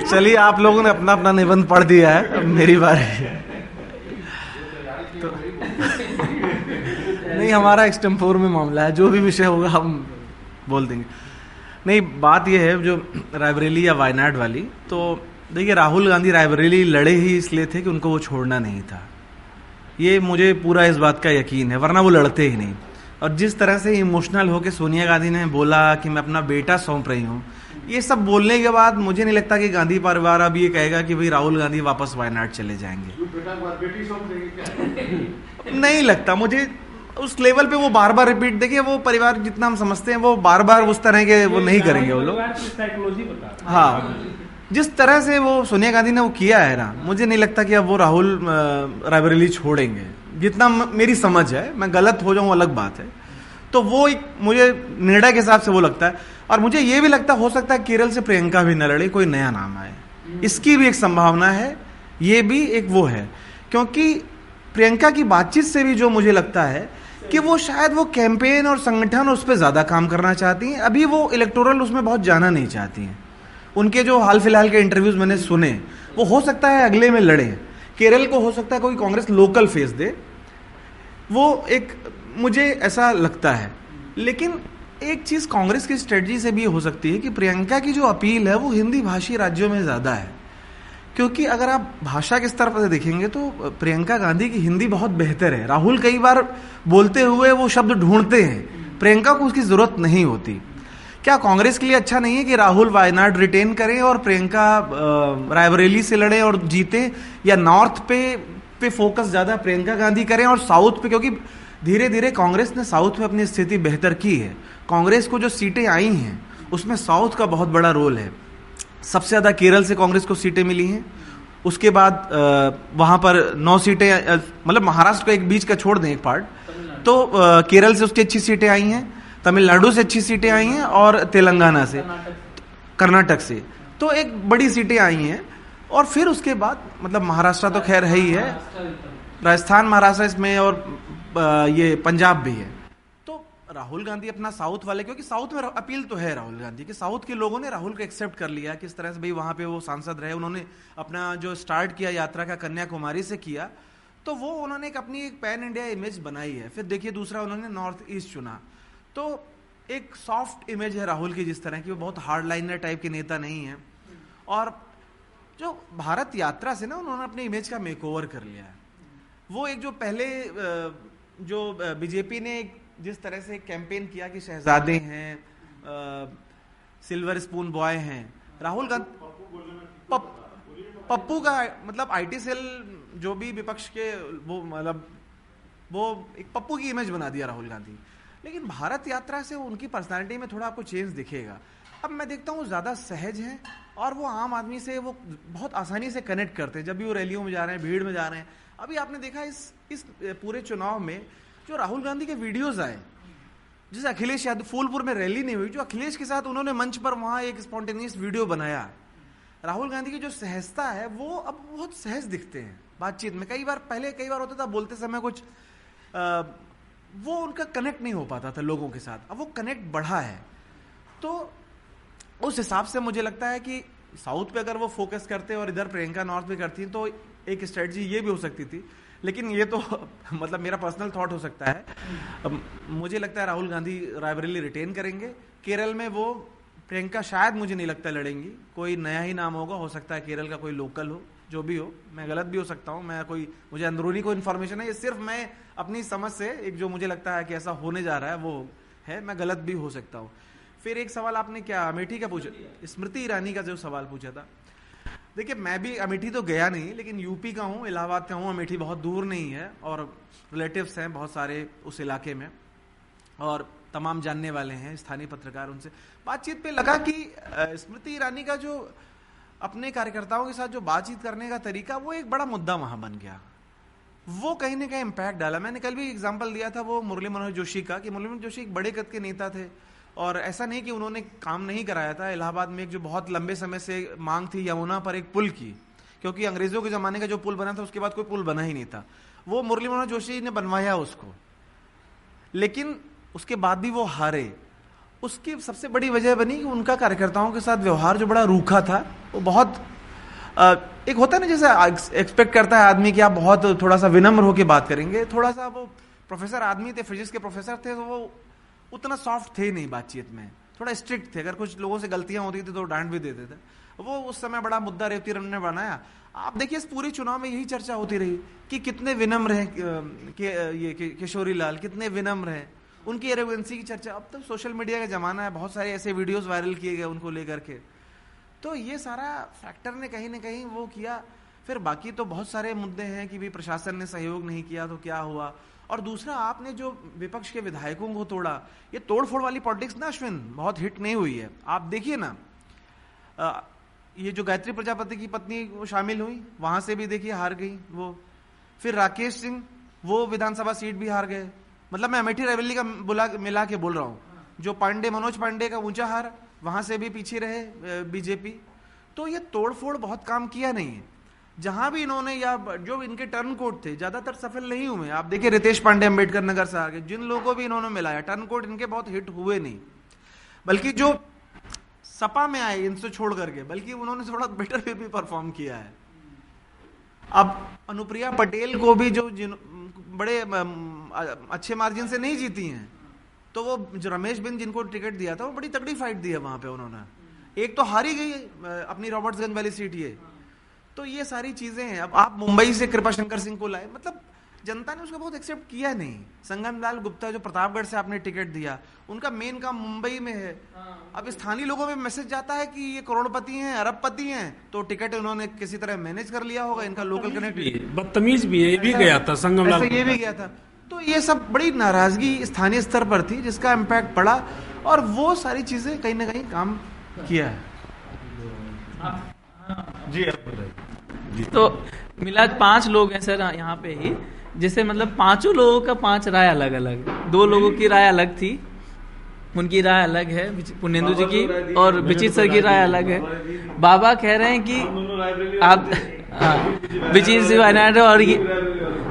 चलिए, आप लोगों ने अपना अपना निबंध पढ़ दिया है, अब मेरी बारी है। तो नहीं, हमारा एक्सटेम्पोर में मामला है, जो भी विषय होगा हम बोल देंगे। नहीं, बात यह है जो रायबरेली या वायनाड वाली, तो देखिए राहुल गांधी रायबरेली लड़े ही इसलिए थे कि उनको वो छोड़ना नहीं था। ये मुझे पूरा इस बात का यकीन है, वरना वो लड़ते ही नहीं। और जिस तरह से इमोशनल होकर सोनिया गांधी ने बोला कि मैं अपना बेटा सौंप रही हूँ, ये सब बोलने के बाद मुझे नहीं लगता कि गांधी परिवार अब ये कहेगा कि भाई राहुल गांधी वापस वायनाड चले जाएंगे। नहीं लगता मुझे उस लेवल पे वो बार बार रिपीट। देखिए वो परिवार जितना हम समझते हैं वो बार बार उस तरह के वो नहीं करेंगे वो लोग। हाँ, जिस तरह से वो सोनिया गांधी ने वो किया है ना, मुझे नहीं लगता कि अब वो राहुल रायबरेली छोड़ेंगे, जितना मेरी समझ है। मैं गलत हो जाऊं अलग बात है। तो वो एक मुझे निर्णय के हिसाब से वो लगता है। और मुझे ये भी लगता हो सकता है केरल से प्रियंका भी न लड़े, कोई नया नाम आए, इसकी भी एक संभावना है। ये भी एक वो है, क्योंकि प्रियंका की बातचीत से भी जो मुझे लगता है कि वो शायद वो कैंपेन और संगठन उस पर ज्यादा काम करना चाहती हैं। अभी वो इलेक्टोरल उसमें बहुत जाना नहीं चाहती हैं। उनके जो हाल फिलहाल के इंटरव्यूज मैंने सुने, वो हो सकता है अगले में लड़े। केरल को हो सकता है कोई कांग्रेस लोकल फेस दे, वो एक मुझे ऐसा लगता है। लेकिन एक चीज कांग्रेस की स्ट्रेटजी से भी हो सकती है कि प्रियंका की जो अपील है वो हिंदी भाषी राज्यों में ज्यादा है। क्योंकि अगर आप भाषा के स्तर पर देखेंगे तो प्रियंका गांधी की हिंदी बहुत बेहतर है। राहुल कई बार बोलते हुए वो शब्द ढूंढते हैं, प्रियंका को उसकी जरूरत नहीं होती। क्या कांग्रेस के लिए अच्छा नहीं है कि राहुल वायनाड रिटेन करें और प्रियंका रायबरेली से लड़े और जीते, या नॉर्थ पे फोकस ज्यादा प्रियंका गांधी करें और साउथ पे? क्योंकि धीरे धीरे कांग्रेस ने साउथ में अपनी स्थिति बेहतर की है। कांग्रेस को जो सीटें आई हैं उसमें साउथ का बहुत बड़ा रोल है। सबसे ज्यादा केरल से कांग्रेस को सीटें मिली हैं। उसके बाद वहां पर 9 सीटें, मतलब महाराष्ट्र को एक बीच का छोड़ दें एक पार्ट, तो केरल से उसकी अच्छी सीटें आई हैं, तमिलनाडु से अच्छी सीटें आई हैं और तेलंगाना से, कर्नाटक से तो एक बड़ी सीटें आई हैं। और फिर उसके बाद मतलब महाराष्ट्र तो खैर है ही है, राजस्थान महाराष्ट्र इसमें, और ये पंजाब भी है। तो राहुल गांधी अपना साउथ वाले, क्योंकि साउथ में अपील तो है राहुल गांधी की, साउथ के लोगों ने राहुल को एक्सेप्ट कर लिया किस तरह से भाई वहां पे वो सांसद रहे। उन्होंने अपना जो स्टार्ट किया यात्रा का कन्याकुमारी से किया, तो वो उन्होंने एक अपनी एक पैन इंडिया इमेज बनाई है। फिर देखिए दूसरा उन्होंने नॉर्थ ईस्ट चुना, तो एक सॉफ्ट इमेज है राहुल की जिस तरह की, वो बहुत हार्ड लाइनर टाइप के नेता नहीं है। और जो भारत यात्रा से ना उन्होंने अपने इमेज का मेकओवर कर लिया है। वो एक जो पहले जो बीजेपी ने जिस तरह से कैंपेन किया कि शहजादे हैं, सिल्वर स्पून बॉय हैं, राहुल गांधी पप्पू का मतलब आईटी सेल जो भी विपक्ष के वो मतलब वो एक पप्पू की इमेज बना दिया राहुल गांधी। लेकिन भारत यात्रा से उनकी पर्सनालिटी में थोड़ा आपको चेंज दिखेगा। अब मैं देखता हूँ ज्यादा सहज हैं और वो आम आदमी से वो बहुत आसानी से कनेक्ट करते हैं। जब भी वो रैलियों में जा रहे हैं, भीड़ में जा रहे हैं, अभी आपने देखा इस पूरे चुनाव में जो राहुल गांधी के वीडियोस आए, जैसे अखिलेश यादव, फूलपुर में रैली नहीं हुई, जो अखिलेश के साथ उन्होंने मंच पर वहां एक स्पॉन्टेनियस वीडियो बनाया। राहुल गांधी की जो सहजता है वो अब बहुत सहज दिखते हैं बातचीत में। कई बार होता था बोलते समय कुछ वो उनका कनेक्ट नहीं हो पाता था लोगों के साथ, अब वो कनेक्ट बढ़ा है। तो उस हिसाब से मुझे लगता है कि साउथ पे अगर वो फोकस करते और इधर प्रियंका नॉर्थ पे करती तो एक स्ट्रेटजी ये भी हो सकती थी। लेकिन ये तो मतलब मेरा पर्सनल थॉट हो सकता है। मुझे लगता है राहुल गांधी रायबरेली रिटेन करेंगे। केरल में वो प्रियंका शायद मुझे नहीं लगता लड़ेंगी, कोई नया ही नाम होगा, हो सकता है केरल का कोई लोकल हो, जो भी हो, मैं गलत भी हो सकता हूँ, मुझे अंदरूनी कोई इन्फॉर्मेशन है, ये सिर्फ मैं अपनी समझ से एक जो मुझे लगता है कि ऐसा होने जा रहा है वो है, मैं गलत भी हो सकता हूँ। फिर एक सवाल आपने क्या अमेठी का पूछा, स्मृति ईरानी का जो सवाल पूछा था। देखिए मैं भी अमेठी तो गया नहीं, लेकिन यूपी का हूँ, इलाहाबाद का हूँ, अमेठी बहुत दूर नहीं है और रिलेटिव्स हैं बहुत सारे उस इलाके में और तमाम जानने वाले हैं स्थानीय पत्रकार। उनसे बातचीत पे लगा कि स्मृति ईरानी का जो अपने कार्यकर्ताओं के साथ जो बातचीत करने का तरीका, वो एक बड़ा मुद्दा वहां बन गया, वो कहीं ना कहीं इम्पैक्ट डाला। मैंने कल भी एग्जांपल दिया था वो मुरली मनोहर जोशी का, कि मुरली मनोहर जोशी एक बड़े कद के नेता थे और ऐसा नहीं कि उन्होंने काम नहीं कराया था। इलाहाबाद में एक जो बहुत लंबे समय से मांग थी यमुना पर एक पुल की, क्योंकि अंग्रेजों के जमाने का जो पुल बना था उसके बाद कोई पुल बना ही नहीं था, वो मुरली मनोहर जोशी ने बनवाया उसको। लेकिन उसके बाद भी वो हारे। उसकी सबसे बड़ी वजह बनी कि उनका कार्यकर्ताओं के साथ व्यवहार जो बड़ा रूखा था, वो बहुत एक होता है ना जैसे एक्सपेक्ट करता है आदमी कि आप बहुत थोड़ा सा विनम्र होकर बात करेंगे, थोड़ा सा वो प्रोफेसर आदमी थे, फिजिक्स के प्रोफेसर थे, तो वो उतना सॉफ्ट थे नहीं बातचीत में, थोड़ा स्ट्रिक्ट थे। अगर कुछ लोगों से गलतियां होती थी तो डांट भी देते थे। वो उस समय बड़ा मुद्दा रेवती रमन ने बनाया। आप देखिए इस पूरे चुनाव में यही चर्चा होती रही कि कितने विनम्र हैं ये किशोरी लाल, कितने विनम्र हैं, उनकी एरोगेंसी की चर्चा। अब तो सोशल मीडिया का जमाना है, बहुत सारे ऐसे वीडियोस वायरल किए गए उनको लेकर के, तो ये सारा फैक्टर ने कहीं ना कहीं वो किया। फिर बाकी तो बहुत सारे मुद्दे हैं कि भी प्रशासन ने सहयोग नहीं किया तो क्या हुआ, और दूसरा आपने जो विपक्ष के विधायकों को तोड़ा, ये तोड़फोड़ वाली पॉलिटिक्स ना अश्विन बहुत हिट नहीं हुई है। आप देखिए ना, ये जो गायत्री प्रजापति की पत्नी वो शामिल हुई, वहां से भी देखिए हार गई वो। फिर राकेश सिंह वो विधानसभा सीट भी हार गए। मतलब मैं अमेठी रायबरेली का मिला के बोल रहा हूं। जो मनोज पांडे का ऊंचा हार, वहां से भी पीछे रहे बीजेपी। तो ये तोड़फोड़ बहुत काम किया नहीं है। जहां भी इन्होंने या जो इनके टर्न कोड थे ज्यादातर सफल नहीं हुए। आप देखिए रितेश पांडे अंबेडकर नगर से आ गए, जिन लोगों को भी इन्होंने मिलाया टर्न कोड इनके बहुत हिट हुए नहीं, बल्कि जो सपा में आए इनसे छोड़ करके, बल्कि उन्होंने थोड़ा बेटर फिर भी परफॉर्म किया है। अब अनुप्रिया पटेल को भी जो बड़े अच्छे मार्जिन से नहीं जीती हैं, तो वो जो रमेश बिंद जिनको टिकट दिया था वो बड़ी तगड़ी फाइट दी है वहां पे उन्होंने। एक तो हारी गई अपनी रॉबर्ट्सगंज वाली सीट ये। तो ये सारी चीजें हैं। अब आप मुंबई से कृपा शंकर सिंह को लाए, मतलब जनता ने उसको बहुत एक्सेप्ट किया नहीं। संगम लाल गुप्ता जो प्रतापगढ़ से आपने टिकट दिया, उनका मेन काम मुंबई में है। अब स्थानीय लोगों में मैसेज जाता है कि ये करोड़पति हैं, अरबपति हैं, तो टिकट उन्होंने किसी तरह मैनेज कर लिया होगा, इनका लोकल कनेक्ट। बदतमीज भी है, ये भी गया था संगम लाल, ये भी गया था। तो ये सब बड़ी नाराजगी स्थानीय स्तर पर थी, जिसका इम्पैक्ट पड़ा, और वो सारी चीजें कहीं ना कहीं काम किया है। जी आप बताइए। तो मिला 5 लोग हैं सर यहाँ पे ही, जैसे मतलब 5 लोगों का 5 राय अलग अलग। 2 लोगों की राय अलग थी, उनकी राय अलग है, पुण्येंदु जी की, और विचित सर की राय अलग है। बाबा कह रहे हैं कि आप विचित जी वायनाड, और ये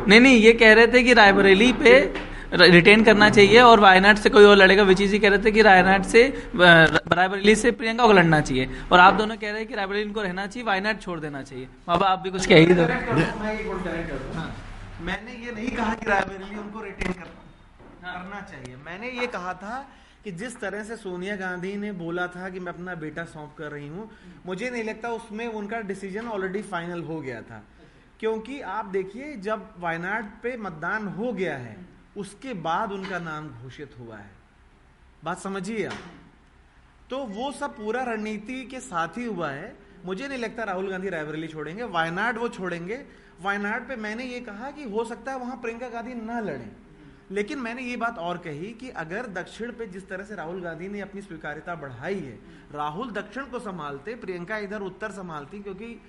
नहीं ये कह रहे थे कि रायबरेली पे रिटेन करना चाहिए और वायनाड से कोई और लड़ेगा। विचित जी कह रहे थे कि रायनाड से रायबरेली से प्रियंका को लड़ना चाहिए, और आप दोनों कह रहे हैं कि रायबरेली इनको रहना चाहिए, वायनाड छोड़ देना चाहिए। बाबा आप भी कुछ कह ही दो। मैंने ये नहीं कहा कि रायबरेली उनको रिटेन करना चाहिए। मैंने ये कहा था कि जिस तरह से सोनिया गांधी ने बोला था कि मैं अपना बेटा सौंप कर रही हूं, मुझे नहीं लगता उसमें उनका डिसीजन ऑलरेडी फाइनल हो गया था। क्योंकि आप देखिए जब वायनाड पे मतदान हो गया है, उसके बाद उनका नाम घोषित हुआ है। बात समझिए आप। तो वो सब पूरा रणनीति के साथ ही हुआ है। मुझे नहीं लगता राहुल गांधी रायबरेली छोड़ेंगे, वायनाड वो छोड़ेंगे। वायनाड पे मैंने ये कहा कि हो सकता है वहां प्रियंका गांधी ना लड़ें, लेकिन मैंने ये बात और कही कि अगर दक्षिण पे जिस तरह से राहुल गांधी ने अपनी स्वीकार्यता बढ़ाई है, राहुल दक्षिण को संभालते, प्रियंका इधर उत्तर संभालती, क्योंकि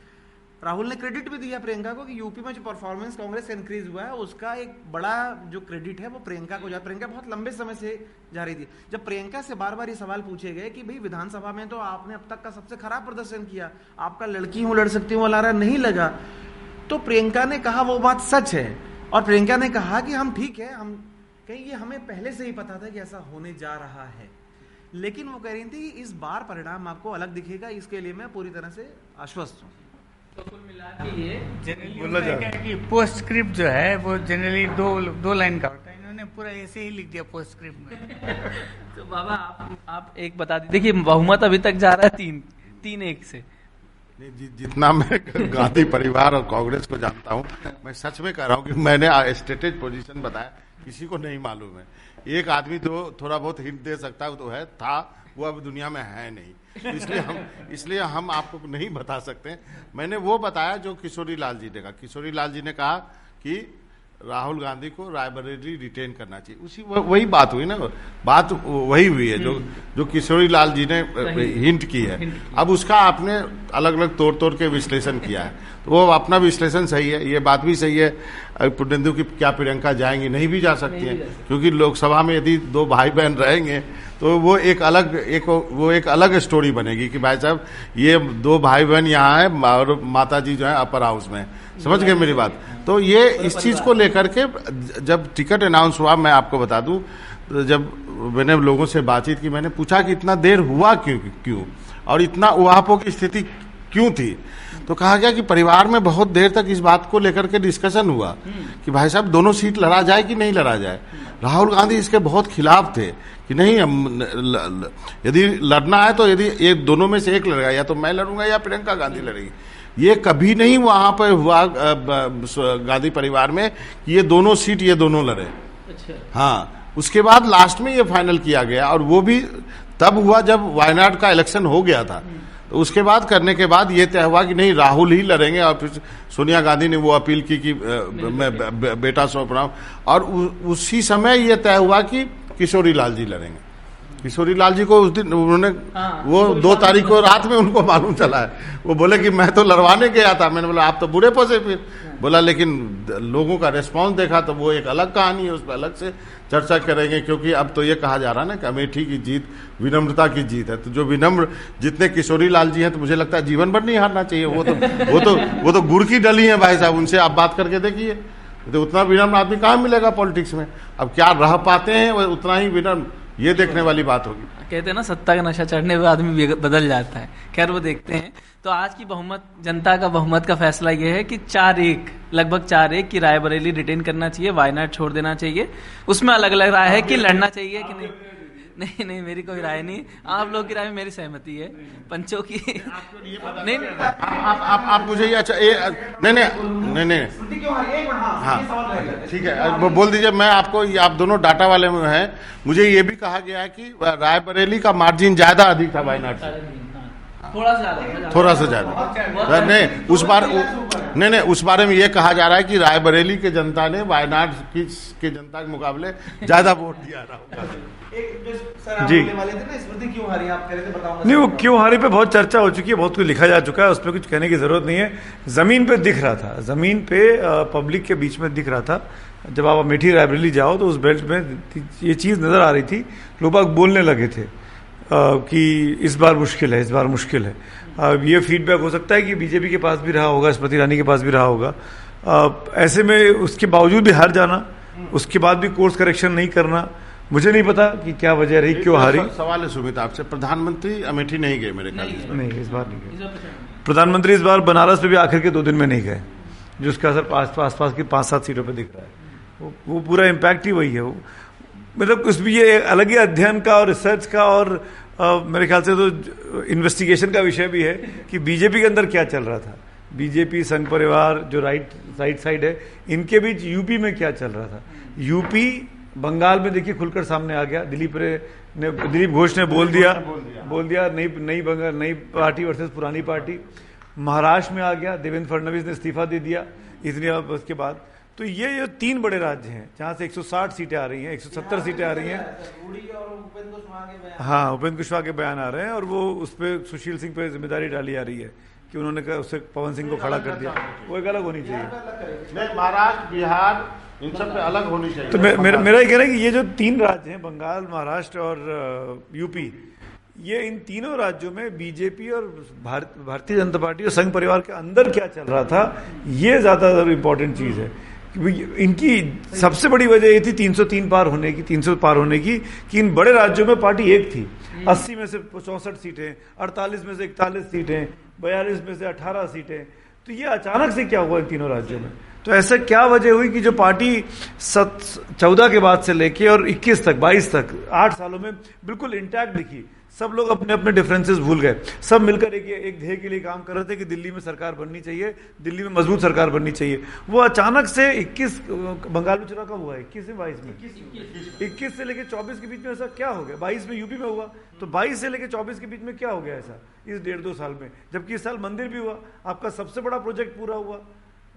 राहुल ने क्रेडिट भी दिया प्रियंका को कि यूपी में जो परफॉर्मेंस कांग्रेस का इंक्रीज हुआ है, उसका एक बड़ा जो क्रेडिट है वो प्रियंका को जाता। प्रियंका बहुत लंबे समय से जा रही थी। जब प्रियंका से बार बार ये सवाल पूछे गए कि भाई विधानसभा में तो आपने अब तक का सबसे खराब प्रदर्शन किया, आपका लड़की हूं लड़ सकती हूं वाला नहीं लगा, तो प्रियंका ने कहा वो बात सच है। और प्रियंका ने कहा कि हम ठीक है, हम कहीं ये हमें पहले से ही पता था कि ऐसा होने जा रहा है, लेकिन वो कह रही थी कि इस बार परिणाम आपको अलग दिखेगा, इसके लिए मैं पूरी तरह से आश्वस्त हूँ। तो कुल मिला के ये जनरली कि पोस्टस्क्रिप्ट जो है वो जनरली दो लाइन का होता है, इन्होंने पूरा ऐसे ही लिख दिया पोस्टस्क्रिप्ट में। तो बाबा आप एक बता दीजिए, देखिए बहुमत अभी तक जा रहा है 3-1 से। जितना मैं गांधी परिवार और कांग्रेस को जानता हूं, मैं सच में कह रहा हूं कि मैंने स्ट्रेटेजिक पोजीशन बताया, किसी को नहीं मालूम है। एक आदमी तो थोड़ा बहुत हिंट दे सकता है, वो तो है, था, वो अब दुनिया में है नहीं, इसलिए हम आपको नहीं बता सकते। मैंने वो बताया जो किशोरी लाल जी ने कहा। किशोरी लाल जी ने कहा कि राहुल गांधी को रायबरेली रिटेन करना चाहिए। उसी वही बात हुई ना, बात वही हुई है जो किशोरी लाल जी ने हिंट की है। अब उसका आपने अलग अलग तोड़ के विश्लेषण किया है, तो वो अपना विश्लेषण सही है, ये बात भी सही है। पुण्येंदु की क्या प्रियंका जाएंगी? नहीं भी जा सकती है, क्योंकि लोकसभा में यदि 2 भाई बहन रहेंगे तो वो एक अलग स्टोरी बनेगी कि भाई साहब ये दो भाई बहन यहाँ है और माता जी जो है अपर हाउस में, समझ गए मेरी बात। तो ये इस चीज को लेकर के जब टिकट अनाउंस हुआ, मैं आपको बता दूं, जब मैंने लोगों से बातचीत की, मैंने पूछा कि इतना देर हुआ क्यों और इतना उहापों की स्थिति क्यों थी, तो कहा गया कि परिवार में बहुत देर तक इस बात को लेकर के डिस्कशन हुआ कि भाई साहब दोनों सीट लड़ा जाए कि नहीं लड़ा जाए। राहुल गांधी इसके बहुत खिलाफ थे कि नहीं, यदि लड़ना है तो यदि ये दोनों में से एक लड़ेगा, या तो मैं लड़ूंगा या प्रियंका गांधी लड़ेगी। ये कभी नहीं वहां पर हुआ गांधी परिवार में कि ये दोनों सीट ये दोनों लड़े। हाँ, उसके बाद लास्ट में ये फाइनल किया गया, और वो भी तब हुआ जब वायनाड का इलेक्शन हो गया था। तो उसके बाद करने के बाद ये तय हुआ कि नहीं, राहुल ही लड़ेंगे, और फिर सोनिया गांधी ने वो अपील की कि मैं बेटा सौंप रहा हूं, और उसी समय ये तय हुआ कि किशोरी लाल जी लड़ेंगे। किशोरी लाल जी को उस दिन उन्होंने वो 2 तारीख को रात में उनको मालूम चला है, वो बोले कि मैं तो लड़वाने गया था। मैंने बोला आप तो बुरे पसे, फिर बोला लेकिन लोगों का रिस्पांस देखा तो वो एक अलग कहानी है, उस पर अलग से चर्चा करेंगे, क्योंकि अब तो ये कहा जा रहा है ना कि अमेठी की जीत विनम्रता की जीत है। तो जो विनम्र जितने किशोरी लाल जी हैं, तो मुझे लगता है जीवन भर नहीं हारना चाहिए। वो तो गुड़ की डली है भाई साहब, उनसे आप बात करके देखिए, तो उतना विनम्र आदमी कहाँ मिलेगा पॉलिटिक्स में। अब क्या रह पाते हैं वो उतना ही विनम्र, ये देखने वाली बात होगी। कहते हैं ना, सत्ता का नशा चढ़ने पर आदमी बदल जाता है। खैर वो देखते हैं। तो आज की जनता का बहुमत का फैसला ये है कि 4-1 लगभग 4-1 की रायबरेली रिटेन करना चाहिए, वायनाड छोड़ देना चाहिए। उसमें अलग अलग राय है कि लड़ना चाहिए कि नहीं। नहीं, मेरी कोई राय नहीं, आप लोग की राय में मेरी सहमति है, पंचों की नहीं। आप मुझे ये अच्छा नहीं हाँ ठीक है, वो बोल दीजिए। मैं आपको, आप दोनों डाटा वाले में हैं, मुझे ये भी कहा गया है कि रायबरेली का मार्जिन ज्यादा अधिक था वायनाड से, थोड़ा सा ज्यादा। नहीं उस बारे में ये कहा जा रहा है कि रायबरेली के जनता ने वायनाड के जनता के मुकाबले ज्यादा वोट दिया जी। क्यों हारी आप कह रहे थे, बताओ। नहीं, वो क्यों हारी पे बहुत चर्चा हो चुकी है, बहुत कुछ लिखा जा चुका है, उस पर कुछ कहने की जरूरत नहीं है। जमीन पे दिख रहा था, जमीन पे पब्लिक के बीच में दिख रहा था। जब आप अमेठी रायबरेली जाओ तो उस बेल्ट में ये चीज नजर आ रही थी, लोग बोलने लगे थे कि इस बार मुश्किल है, इस बार मुश्किल है। ये फीडबैक हो सकता है कि बीजेपी के पास भी रहा होगा, स्मृति ईरानी के पास भी रहा होगा। ऐसे में उसके बावजूद भी हार जाना, उसके बाद भी कोर्स करेक्शन नहीं करना, मुझे नहीं पता कि क्या वजह रही, क्यों हारी। सवाल है सुमित आपसे, प्रधानमंत्री अमेठी नहीं गए मेरे ख्याल से? नहीं, इस बार नहीं गए प्रधानमंत्री। इस बार बनारस पे भी आखिर के 2 दिन में नहीं गए, जिसका असर आसपास की 5-7 सीटों पे दिख रहा है। वो पूरा इम्पैक्ट ही वही है। वो मतलब कुछ भी ये अलग ही अध्ययन का और रिसर्च का और मेरे ख्याल से तो इन्वेस्टिगेशन का विषय भी है कि बीजेपी के अंदर क्या चल रहा था। बीजेपी, संघ परिवार जो राइट साइड है, इनके बीच यूपी में क्या चल रहा था। यूपी बंगाल में देखिए खुलकर सामने आ गया। दिलीप घोष ने बोल दिया नई पार्टी वर्सेस पुरानी पार्टी। महाराष्ट्र में आ गया, देवेंद्र फडणवीस ने इस्तीफा दे दिया इतनी उसके बाद। तो ये 3 बड़े राज्य हैं जहां से 160 सीटें आ रही हैं, 170 सीटें आ रही हैं। हाँ, उपेंद्र कुशवाहा के बयान आ रहे हैं, और वो उस पर सुशील सिंह पे जिम्मेदारी डाली जा रही है कि उन्होंने कहा उससे पवन सिंह को खड़ा कर दिया। वो एक अलग होनी चाहिए। महाराष्ट्र, बिहार, इन सब पे अलग होनी चाहिए। तो मेरा ये कहना है कि ये जो 3 राज्य हैं, बंगाल, महाराष्ट्र और यूपी, ये इन तीनों राज्यों में बीजेपी और भारतीय जनता पार्टी और संघ परिवार के अंदर क्या चल रहा था, ये ज्यादा इंपॉर्टेंट चीज है। इनकी सबसे बड़ी वजह ये थी 303 पार होने की कि इन बड़े राज्यों में पार्टी एक थी। 80 में से 64 सीटें, 48 में से 41 सीटें, 42 में से 18 सीटें। तो ये अचानक से क्या हुआ इन तीनों राज्यों में? तो ऐसा क्या वजह हुई कि जो पार्टी 14 के बाद से लेके और 21 तक, 22 तक, 8 सालों में बिल्कुल इंटैक्ट दिखी। सब लोग अपने अपने डिफरेंसेस भूल गए, सब मिलकर एक ध्येय के लिए काम कर रहे थे कि दिल्ली में सरकार बननी चाहिए, दिल्ली में मजबूत सरकार बननी चाहिए। वो अचानक से 21 बंगाल में चुनाव कब हुआ है? 21 से 22 में, 21 से लेके 24 के बीच में ऐसा क्या हो गया? 22 में यूपी में हुआ, तो 22 से लेके 24 के बीच में क्या हो गया ऐसा इस 1.5-2 साल में? जबकि इस साल मंदिर भी हुआ, आपका सबसे बड़ा प्रोजेक्ट पूरा हुआ,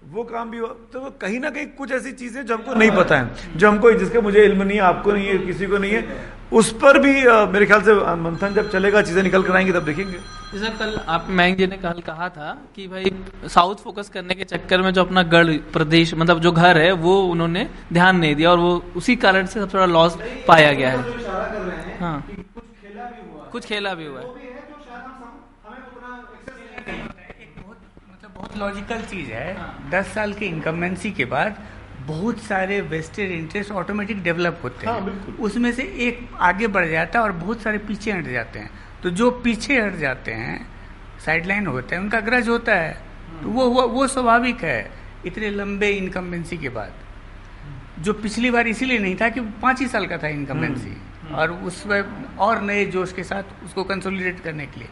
वो काम भी हुआ। तो कहीं ना कहीं कुछ ऐसी चीजें जो हमको नहीं पता है, जो हमको, जिसका मुझे इल्म नहीं है, आपको नहीं है, किसी को नहीं है, उस पर भी मेरे ख्याल से मंथन जब चलेगा, चीजें निकल कर आएंगी, तब देखेंगे। जैसा कल आप मयंक जी ने कल कहा था कि भाई साउथ फोकस करने के चक्कर में जो अपना गढ़ प्रदेश, मतलब जो घर है, वो उन्होंने ध्यान नहीं दिया, और वो उसी कारण से सबसे बड़ा लॉस पाया गया है। हाँ, कुछ खेला भी हुआ है। एक बहुत लॉजिकल चीज है। 10 साल के इनकम्बेंसी के बाद बहुत सारे वेस्टेड इंटरेस्ट ऑटोमेटिक डेवलप होते हैं। उसमें से एक आगे बढ़ जाता है और बहुत सारे पीछे हट जाते हैं। तो जो पीछे हट जाते हैं, साइडलाइन होते हैं, उनका ग्रज होता है। तो वो स्वाभाविक है इतने लंबे इनकम्बेंसी के बाद। जो पिछली बार इसीलिए नहीं था कि 5 ही साल का था इनकम्बेंसी, और उसमें और नए जोश के साथ उसको कंसोलिडेट करने के लिए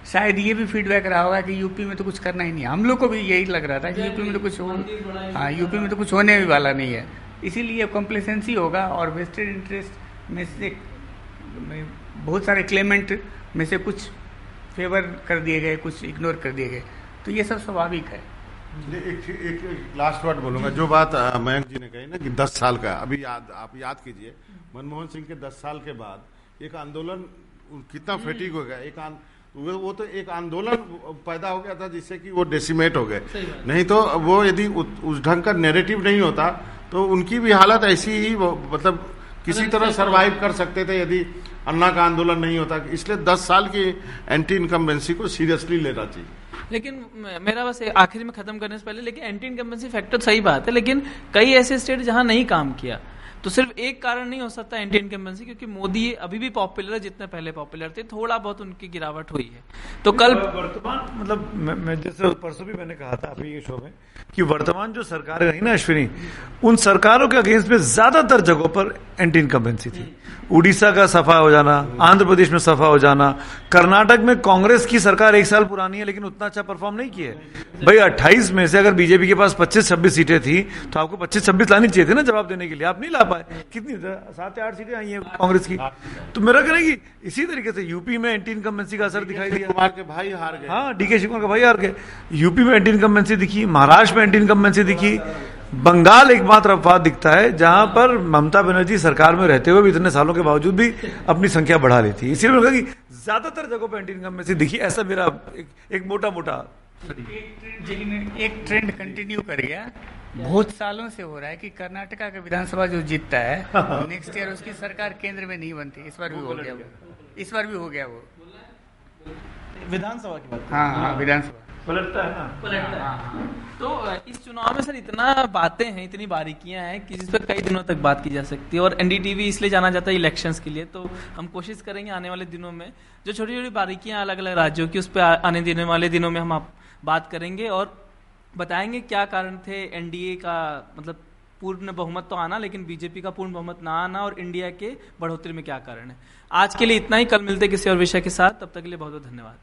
शायद ये भी फीडबैक रहा होगा कि यूपी में तो कुछ करना ही नहीं। हम लोग को भी यही लग रहा था कि यूपी में तो कुछ होने भी वाला नहीं है। इसीलिए कॉम्प्लेसेंसी होगा और वेस्टेड इंटरेस्ट में से बहुत सारे क्लेमेंट में से कुछ फेवर कर दिए गए, कुछ इग्नोर कर दिए गए। तो ये सब स्वाभाविक है। एक लास्ट वर्ड बोलूंगा। जो बात मयंक जी ने कही ना कि 10 साल का, अभी आप याद कीजिए मनमोहन सिंह के 10 साल के बाद एक आंदोलन कितना फेटिक हो गया। वो तो एक आंदोलन पैदा हो गया था जिससे कि वो डेसिमेट हो गए। नहीं तो वो यदि उस ढंग का नैरेटिव नहीं होता तो उनकी भी हालत ऐसी ही, मतलब किसी तरह सरवाइव कर सकते थे यदि अन्ना का आंदोलन नहीं होता। इसलिए 10 साल की एंटी इनकम्बेंसी को सीरियसली लेना चाहिए। लेकिन मेरा बस आखिर में खत्म करने से पहले, लेकिन एंटी इनकम्बेंसी फैक्टर सही बात है, लेकिन कई ऐसे स्टेट जहां नहीं काम किया, तो सिर्फ एक कारण नहीं हो सकता एंटी इनकम्बेंसी, क्योंकि मोदी अभी भी पॉपुलर है जितने पहले पॉपुलर थे। थोड़ा बहुत उनकी गिरावट हुई है। तो कल वर्तमान, मतलब मैं जैसे परसों भी मैंने कहा था अभी ये शो में कि वर्तमान जो सरकार रही ना अश्विनी, उन सरकारों के अगेंस्ट में ज्यादातर जगहों पर एंटी इनकम्बेंसी थी। उड़ीसा का सफा हो जाना, आंध्र प्रदेश में सफा हो जाना, कर्नाटक में कांग्रेस की सरकार 1 साल पुरानी है लेकिन उतना अच्छा परफॉर्म नहीं किया है। भाई 28 में से अगर बीजेपी के पास 25-26 सीटें थी तो आपको 25-26 लानी चाहिए थी ना जवाब देने के लिए। आप नहीं ला पाए। कितनी 7 या 8 सीटें आई हैं कांग्रेस की। तो मेरा कहना है कि इसी तरीके से यूपी में एंटी इनकम्बेंसी का असर दिखाई दिया। कुमार के भाई हार गए। हाँ, डीके शिव कुमार के भाई हार गए। यूपी में एंटी इनकम्बेंसी दिखी, महाराष्ट्र में एंटी इनकम्बेंसी दिखी, बंगाल एकमात्र अपवाद दिखता है जहां पर ममता बनर्जी सरकार में रहते हुए भी इतने सालों के बावजूद भी अपनी संख्या बढ़ा ली थी। इसीलिए मैंने कहा कि ज्यादातर जगहों पर एंटी इनकम्बेंसी दिखी। ऐसा मेरा एक मोटा एक ट्रेंड कंटिन्यू कर गया। बहुत सालों से हो रहा है कि कर्नाटका का विधानसभा जो जीतता है नेक्स्ट ईयर उसकी सरकार केंद्र में नहीं बनती। इस बार भी हो गया वो विधानसभा की बात। हाँ, विधानसभा पलटता है ना। तो इस चुनाव में सर इतना बातें हैं, इतनी बारीकियां हैं कि जिस पर कई दिनों तक बात की जा सकती है। और एनडीटीवी इसलिए जाना जाता है इलेक्शंस के लिए। तो हम कोशिश करेंगे आने वाले दिनों में जो छोटी छोटी बारीकियां अलग अलग राज्यों की, उस पर आने देने वाले दिनों में हम बात करेंगे और बताएंगे क्या कारण थे एनडीए का, मतलब पूर्ण बहुमत तो आना लेकिन बीजेपी का पूर्ण बहुमत ना आना, और इंडिया के बढ़ोतरी में क्या कारण है। आज के लिए इतना ही। कल मिलते किसी और विषय के साथ। तब तक के लिए बहुत बहुत धन्यवाद।